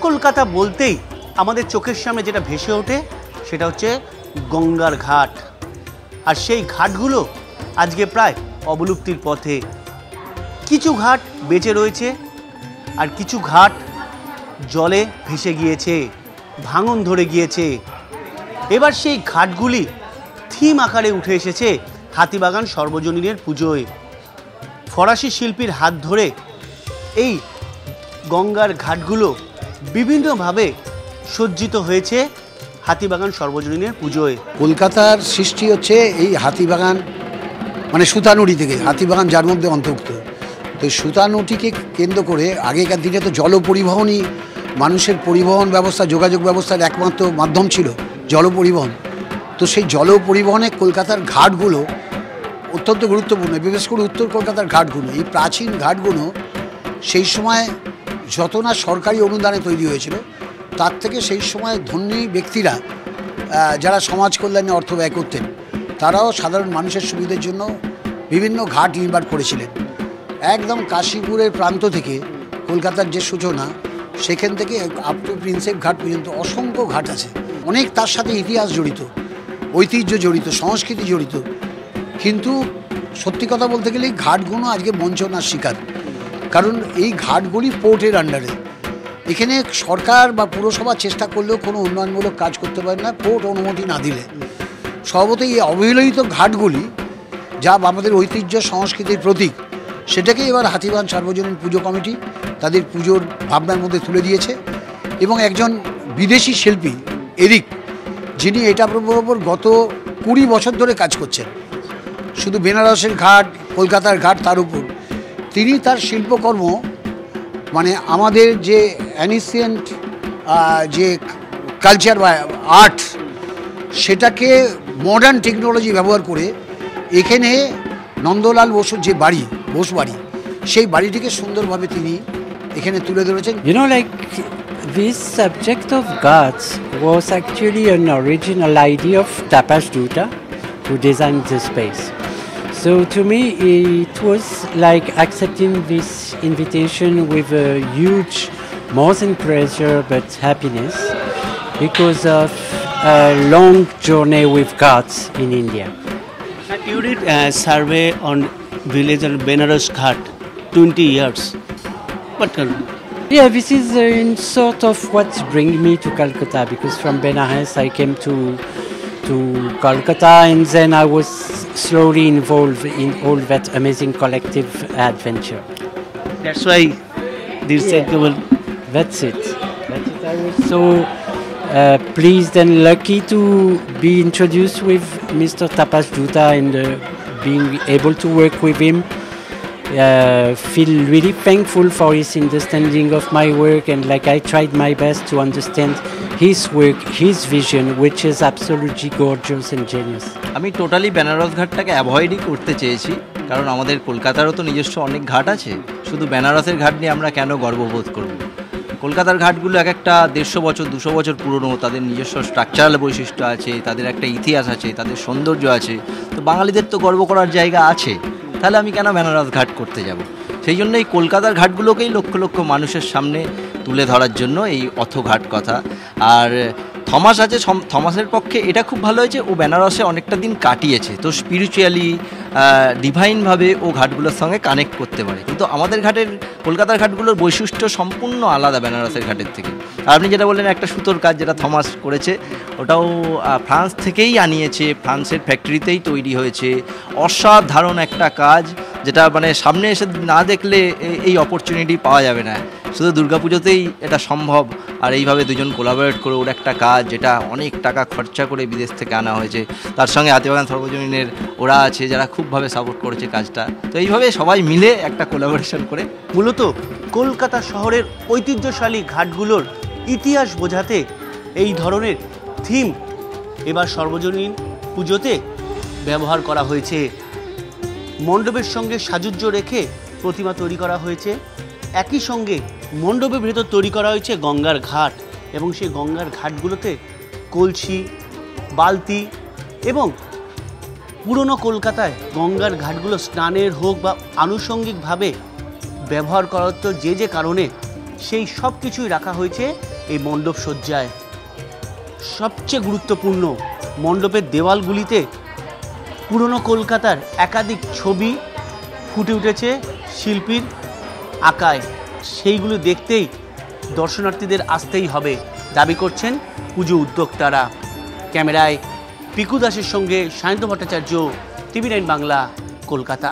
কলকাতা বলতেই আমাদের চোখের সামনে যেটা ভেসে ওঠে সেটা হচ্ছে গঙ্গার ঘাট। আর সেই ঘাটগুলো আজকে প্রায় অবলুপ্তির পথে। কিছু ঘাট বেঁচে রয়েছে আর কিছু ঘাট জলে ভেসে গিয়েছে, ভাঙন ধরে গিয়েছে। এবার সেই ঘাটগুলি থিম আকারে উঠে এসেছে হাতিবাগান সর্বজনীনের পুজোয়। ফরাসি শিল্পীর হাত ধরে এই গঙ্গার ঘাটগুলো বিভিন্নভাবে সজ্জিত হয়েছে হাতিবাগান সর্বজনীনের পুজোয়। কলকাতার সৃষ্টি হচ্ছে এই হাতিবাগান মানে সুতানুটি থেকে। হাতিবাগান যার মধ্যে অন্তর্ভুক্ত। তো সুতানুটিকে কেন্দ্র করে আগেকার দিনে তো জল পরিবহনই মানুষের পরিবহন ব্যবস্থা, যোগাযোগ ব্যবস্থার একমাত্র মাধ্যম ছিল জল পরিবহন। তো সেই জল পরিবহনে কলকাতার ঘাটগুলো অত্যন্ত গুরুত্বপূর্ণ, বিশেষ করে উত্তর কলকাতার ঘাটগুলো। এই প্রাচীন ঘাটগুলো সেই সময় যত না সরকারি অনুদানে তৈরি হয়েছিল, তার থেকে সেই সময় ধনী ব্যক্তিরা যারা সমাজ কল্যাণে অর্থ ব্যয় করতেন, তারাও সাধারণ মানুষের সুবিধার জন্য বিভিন্ন ঘাট নির্মাণ করেছিলেন। একদম কাশীপুরের প্রান্ত থেকে কলকাতার যে সূচনা, সেখান থেকে আপ টু প্রিন্সেপ ঘাট পর্যন্ত অসংখ্য ঘাট আছে। অনেক তার সাথে ইতিহাস জড়িত, ঐতিহ্য জড়িত, সংস্কৃতি জড়িত। কিন্তু সত্যি কথা বলতে গেলে এই ঘাটগুলো আজকে বঞ্চনার শিকার। কারণ এই ঘাটগুলি পোর্টের আন্ডারে। এখানে সরকার বা পুরসভা চেষ্টা করলেও কোনো উন্নয়নমূলক কাজ করতে পারে না পোর্ট অনুমতি না দিলে। স্বভাবতই এই অবহেলিত ঘাটগুলি, যা আমাদের ঐতিহ্য সংস্কৃতির প্রতীক, সেটাকে এবার হাতিবাগান সার্বজনীন পুজো কমিটি তাদের পুজোর ভাবনার মধ্যে তুলে দিয়েছে। এবং একজন বিদেশি শিল্পী এরিক, যিনি এটার উপর গত 20 বছর ধরে কাজ করছেন, শুধু বেনারসের ঘাট, কলকাতার ঘাট, তার উপর তিনি তার শিল্পকর্ম মানে আমাদের যে অ্যানিসিয়েন্ট যে কালচার বা আর্ট, সেটাকে মডার্ন টেকনোলজি ব্যবহার করে এখানে নন্দলাল বসুর যে বাড়ি, বোস বাড়ি, সেই বাড়িটিকে সুন্দরভাবে তিনি এখানে তুলে ধরেছেন। This subject of gods was actually an original idea of Tapas Dutta, who designed the space. So to me it was like accepting this invitation with a huge, more than pleasure but happiness, because of a long journey with gods in India. And you did a survey on village of Benaras Ghat, 20 years. What Yeah, this is in sort of what bring me to Calcutta, because from Benares I came to Calcutta, and then I was slowly involved in all that amazing collective adventure. That's why this segment. That's it. I was so pleased and lucky to be introduced with Mr. Tapas Dutta, and being able to work with him. Feel really thankful for his understanding of my work, and like I tried my best to understand his work, his vision, which is absolutely gorgeous and genius. আমি totally Benaras ঘাটটাকে অ্যাভয়েডই করতে চেয়েছি, কারণ আমাদের কলকাতারও তো নিজস্ব অনেক ঘাট আছে। শুধু বেনারসের ঘাট নিয়ে আমরা কেন গর্ববোধ করব? কলকাতার ঘাটগুলো এক একটা 150 বছর 200 বছর পুরনো, তাদের নিজস্ব স্ট্রাকচারাল বৈশিষ্ট্য আছে, তাদের একটা ইতিহাস আছে, তাদের সৌন্দর্য আছে। তো বাঙালিদের তো গর্ব করার জায়গা আছে, তাহলে আমি কেন বেনারস ঘাট করতে যাব? সেই জন্য এই কলকাতার ঘাটগুলোকেই লক্ষ লক্ষ মানুষের সামনে তুলে ধরার জন্য এই অথ ঘাট কথা। আর থমাস আছে, থমাসের পক্ষে এটা খুব ভালো হয়েছে, ও বেনারসে অনেকটা দিন কাটিয়েছে, তো স্পিরিচুয়ালি ডিভাইনভাবে ও ঘাটগুলোর সঙ্গে কানেক্ট করতে পারে। কিন্তু আমাদের ঘাটের, কলকাতার ঘাটগুলোর বৈশিষ্ট্য সম্পূর্ণ আলাদা বেনারসের ঘাটের থেকে। আর আপনি যেটা বললেন একটা সুতোর কাজ যেটা থমাস করেছে, ওটাও ফ্রান্স থেকেই আনিয়েছে, ফ্রান্সের ফ্যাক্টরিতেই তৈরি হয়েছে। অসাধারণ একটা কাজ, যেটা মানে সামনে এসে না দেখলে এই অপরচুনিটি পাওয়া যাবে না। শুধু দুর্গাপুজোতেই এটা সম্ভব। আর এইভাবে দুজন কোলাবোরেট করে ওর একটা কাজ, যেটা অনেক টাকা খরচা করে বিদেশ থেকে আনা হয়েছে, তার সঙ্গে হাতিবাগান সর্বজনীনের ওরা আছে যারা খুবভাবে সাপোর্ট করেছে কাজটা। তো এইভাবে সবাই মিলে একটা কোলাবোরেশন করে মূলত কলকাতা শহরের ঐতিহ্যশালী ঘাটগুলোর ইতিহাস বোঝাতে এই ধরনের থিম এবার সর্বজনীন পুজোতে ব্যবহার করা হয়েছে। মণ্ডপের সঙ্গে সাজুজ্য রেখে প্রতিমা তৈরি করা হয়েছে, একই সঙ্গে মণ্ডপের ভেতর তৈরি করা হয়েছে গঙ্গার ঘাট, এবং সেই গঙ্গার ঘাটগুলোতে কলসি, বালতি এবং পুরনো কলকাতায় গঙ্গার ঘাটগুলো স্নানের হোক বা আনুষঙ্গিকভাবে ব্যবহার করা হতো যে কারণে সেই সব কিছুই রাখা হয়েছে এই মণ্ডপ সজ্জায়। সবচেয়ে গুরুত্বপূর্ণ, মণ্ডপের দেওয়ালগুলিতে পুরনো কলকাতার একাধিক ছবি ফুটে উঠেছে শিল্পীর আঁকায়। সেইগুলো দেখতেই দর্শনার্থীদের আসতেই হবে, দাবি করছেন পুজো উদ্যোক্তারা। ক্যামেরায় পিকু দাসের সঙ্গে সায়ন্ত ভট্টাচার্য, টিভি9 বাংলা, কলকাতা।